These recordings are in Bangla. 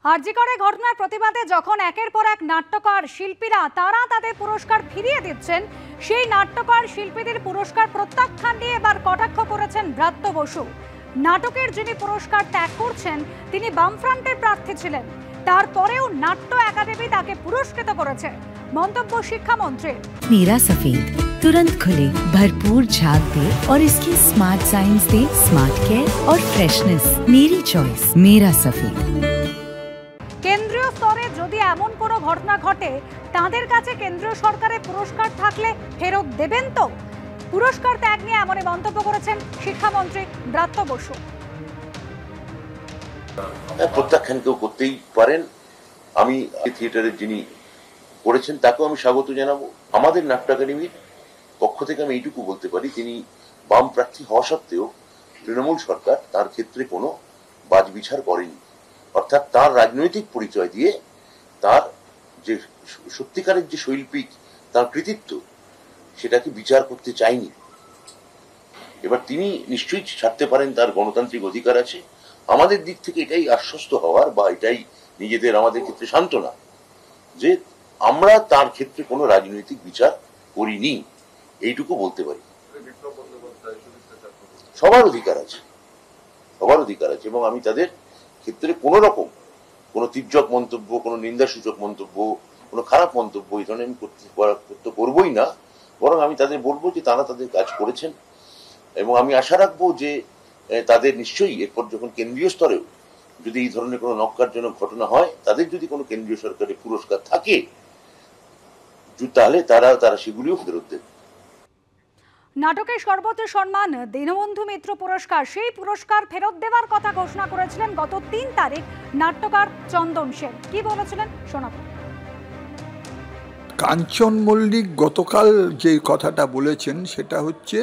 আরজি করে ঘটনার প্রতিবাদে যখন একের পর এক নাট্যকার শিল্পীরা তারা তাদের পুরস্কার ফিরিয়ে দিচ্ছেন, সেই নাট্যকার শিল্পীদের পুরস্কার প্রত্যাখ্যান নিয়ে এবার কটাক্ষ করেছেন ব্রাত্য বসু। নাটকের যিনি পুরস্কার ত্যাগ করছেন তিনি বামফ্রন্টের প্রার্থী ছিলেন, তারপরেও নাট্য একাডেমি তাকে পুরস্কৃত করেছে। মন্তব্য শিক্ষামন্ত্রীর। मेरा सफेद तुरंत खुले, भरपूर झाग दे और इसकी स्मार्ट साइंस दे स्मार्ट केयर और फ्रेशनेस। मेरी चॉइस मेरा सफेद। কেন্দ্রীয় স্তরে যদি এমন কোনো ঘটনা ঘটে তাদের কাছে কেন্দ্রীয় সরকারের পুরস্কার থাকলে ফেরত দেবেন তো? পুরস্কার ত্যাগ নিয়ে এমনই মন্তব্য করেছেন শিক্ষামন্ত্রী ব্রাত্য বসু। প্রত্যাখ্যান কেউ করতেই পারেন। আমি থিয়েটারের যিনি করেছেন তাকেও আমি স্বাগত জানাবো। আমাদের নাট্য একাডেমির পক্ষ থেকে আমি এইটুকু বলতে পারি, তিনি বাম প্রার্থী হওয়া সত্ত্বেও তৃণমূল সরকার তার ক্ষেত্রে কোনো বাছবিচার করেনি। অর্থাৎ তার রাজনৈতিক পরিচয় দিয়ে তার যে সত্যিকারের যে শৈল্পিক তার কৃতিত্ব সেটাকে বিচার করতে চায়নি। এবার তিনি নিশ্চয়ই ছাড়তে পারেন, তার গণতান্ত্রিক অধিকার আছে। আমাদের দিক থেকে এটাই আশ্বস্ত হওয়ার বা এটাই নিজেদের আমাদের ক্ষেত্রে সান্ত্বনা যে আমরা তার ক্ষেত্রে কোনো রাজনৈতিক বিচার করিনি, এইটুকু বলতে পারি। সবার অধিকার আছে, সবার অধিকার আছে, এবং আমি তাদের ক্ষেত্রে কোন রকম কোনো তির্যক মন্তব্য, কোনো নিন্দাসূচক মন্তব্য, কোনো খারাপ মন্তব্য এই ধরনের আমি করতে করবোই না। বরং আমি তাদের বলবো যে তারা তাদের কাজ করেছেন, এবং আমি আশা রাখবো যে তাদের নিশ্চয়ই এরপর যখন কেন্দ্রীয় স্তরেও যদি এই ধরনের কোনো নক্কারজনক ঘটনা হয়, তাদের যদি কোনো কেন্দ্রীয় সরকারের পুরস্কার থাকে তাহলে তারা সেগুলিও ফেরত দেবে। নাটকের সর্বোচ্চ সম্মান দীনবন্ধু মিত্র পুরস্কার, সেই পুরস্কার ফেরত দেওয়ার কথা ঘোষণা করেছিলেন গত 3 তারিখ নাট্যকার চন্দন সেন। কি বলেছিলেন শোনাব। কাঞ্চন মল্লিক গতকাল যে কথাটা বলেছেন সেটা হচ্ছে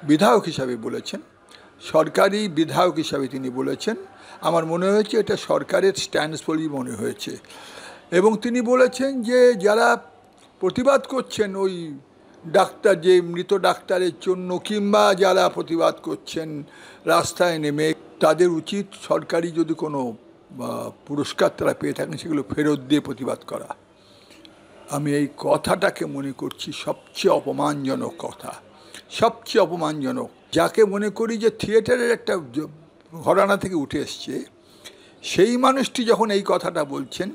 বিধায়ক হিসাবে বলেছেন, সরকারি বিধায়ক হিসাবে তিনি বলেছেন। আমার মনে হয়েছে এটা সরকারের স্ট্যান্স বলেই মনে হয়েছে, এবং তিনি বলেছেন যে যারা প্রতিবাদ করছেন ওই ডাক্তার, যে মৃত ডাক্তারের জন্য, কিংবা যারা প্রতিবাদ করছেন রাস্তায় নেমে, তাদের উচিত সরকারি যদি কোনো পুরস্কার তারা পেয়ে থাকেন সেগুলো ফেরত দিয়ে প্রতিবাদ করা। আমি এই কথাটাকে মনে করছি সবচেয়ে অপমানজনক কথা, সবচেয়ে অপমানজনক। যাকে মনে করি যে থিয়েটারের একটা ঘরানা থেকে উঠে এসছে, সেই মানুষটি যখন এই কথাটা বলছেন,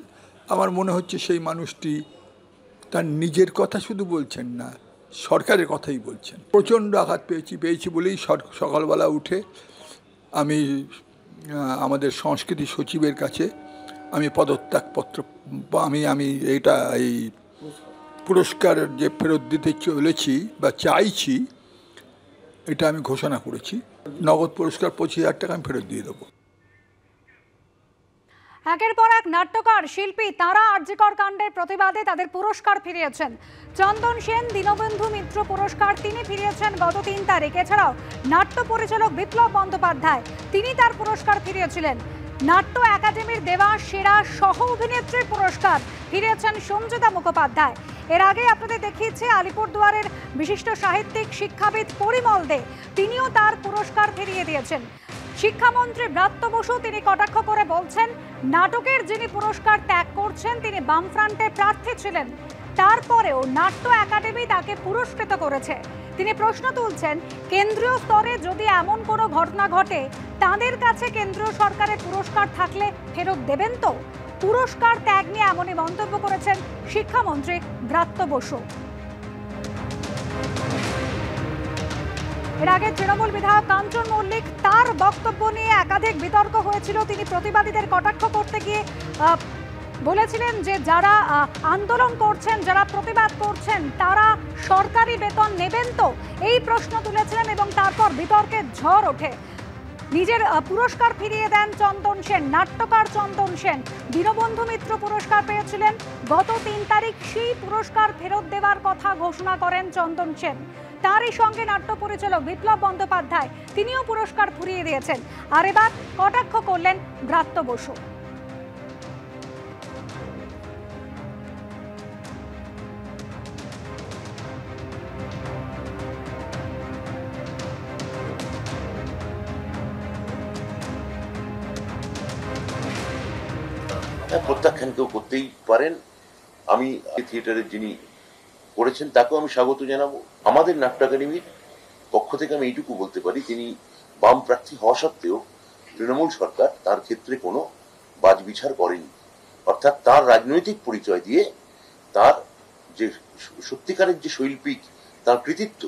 আমার মনে হচ্ছে সেই মানুষটি তার নিজের কথা শুধু বলছেন না, সরকারের কথাই বলছেন। প্রচণ্ড আঘাত পেয়েছি বলেই সকালবেলা উঠে আমি আমাদের সংস্কৃতি সচিবের কাছে আমি পদত্যাগপত্র, আমি এই পুরস্কার যে ফেরত দিতে চলেছি বা চাইছি, এটা আমি ঘোষণা করেছি। নগদ পুরস্কার 25,000 টাকা আমি ফেরত দিয়ে দেবো। একের পর এক নাট্যকার শিল্পী তারা আরজিকর কাণ্ডের প্রতিবাদে তাদের পুরস্কার ফিরিয়েছেন। চন্দন সেন দীনবন্ধু মিত্র পুরস্কার তিনি ফিরিয়েছেন গত 3 তারিখ। এছাড়াও নাট্য পরিচালক বিপ্লব বন্দ্যোপাধ্যায় তিনি তার পুরস্কার ফিরিয়েছিলেন। নাট্য একাডেমির দেওয়া সেরা সহ অভিনেত্রীর পুরস্কার ফিরিয়েছেন সঞ্জিতা মুখোপাধ্যায়। এর আগে আপনাদের দেখিয়েছে আলিপুরদুয়ারের বিশিষ্ট সাহিত্যিক শিক্ষাবিদ পরিমল দে, তিনিও তার পুরস্কার ফিরিয়ে দিয়েছেন। শিক্ষামন্ত্রী ব্রাত্য বসু তিনি কটাক্ষ করে বলছেন, নাটকের যিনি পুরস্কার ত্যাগ করছেন তিনি বামফ্রন্টের প্রার্থী ছিলেন, তারপরেও নাট্য একাডেমি তাকে পুরস্কৃত করেছে। তিনি প্রশ্ন তুলছেন, কেন্দ্রীয় স্তরে যদি এমন কোনো ঘটনা ঘটে তাদের কাছে কেন্দ্রীয় সরকারের পুরস্কার থাকলে ফেরত দেবেন তো? পুরস্কার ত্যাগ নিয়ে এমনই মন্তব্য করেছেন শিক্ষামন্ত্রী ব্রাত্য বসু। এর আগে তৃণমূল বিধায়ক কাঞ্চন মল্লিক তার বক্তব্য নিয়ে একাধিক বিতর্ক হয়েছিল। তিনি প্রতিবাদীদের কটাক্ষ করতে গিয়ে বলেছিলেন যে যারা আন্দোলন করছেন, যারা প্রতিবাদ করছেন তারা সরকারি বেতন নেবেন তো, এই প্রশ্ন তুলেছিলেন, এবং তারপর বিতর্কের ঝড় ওঠে। নিজের পুরস্কার ফিরিয়ে দেন চন্দন সেন, নাট্যকার চন্দন সেন দীনবন্ধু মিত্র পুরস্কার পেয়েছিলেন গত 3 তারিখ। সেই পুরস্কার ফেরত দেওয়ার কথা ঘোষণা করেন চন্দন সেন। তারই সঙ্গে নাট্য পরিচালক বিপ্লব বন্দ্যোপাধ্যায় তিনিও পুরস্কার ফিরিয়ে দিয়েছেন। আর এবার কটাক্ষ করলেন ব্রাত্য বসু। প্রত্যাখ্যান কেউ করতেই পারেন। আমি থিয়েটারের যিনি করেছেন তাকেও আমি স্বাগত জানাবো। আমাদের নাট্য একাডেমির পক্ষ থেকে আমি এইটুকু বলতে পারি, তিনি বাম প্রার্থী হওয়া সত্ত্বেও তৃণমূল সরকার তার ক্ষেত্রে কোনো বাছবিচার করেনি। অর্থাৎ তার রাজনৈতিক পরিচয় দিয়ে তার যে সত্যিকারের যে শৈল্পিক তার কৃতিত্ব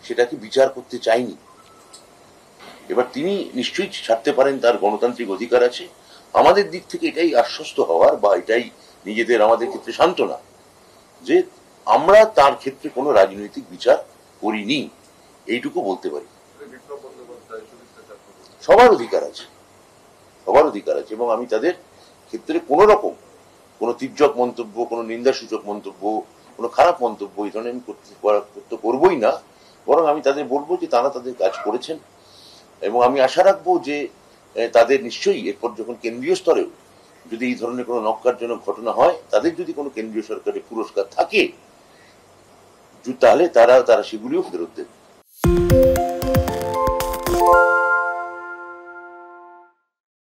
সেটাকে বিচার করতে চায়নি। এবার তিনি নিশ্চয়ই ছাড়তে পারেন, তার গণতান্ত্রিক অধিকার আছে। আমাদের দিক থেকে এটাই আশ্বস্ত হওয়ার বা এটাই নিজেদের আমাদের ক্ষেত্রে সান্ত্বনা যে আমরা তার ক্ষেত্রে কোনো রাজনৈতিক বিচার করিনি, এইটুকু বলতে পারি। সবার অধিকার আছে, সবার অধিকার আছে, এবং আমি তাদের ক্ষেত্রে কোনো রকম কোনো তির্যক মন্তব্য, কোনো নিন্দাসূচক মন্তব্য, কোনো খারাপ মন্তব্য এই ধরনের আমি করতে করবোই না। বরং আমি তাদের বলবো যে তারা তাদের কাজ করেছেন, এবং আমি আশা রাখবো যে তাদের নিশ্চয়ই এরপর যখন কেন্দ্রীয় স্তরেও যদি এই ধরনের কোনো নক্কারজনক ঘটনা হয়, তাদের যদি কোনো কেন্দ্রীয় সরকারের পুরস্কার থাকে তাহলে তারা সেগুলিও ফেরত দেবে।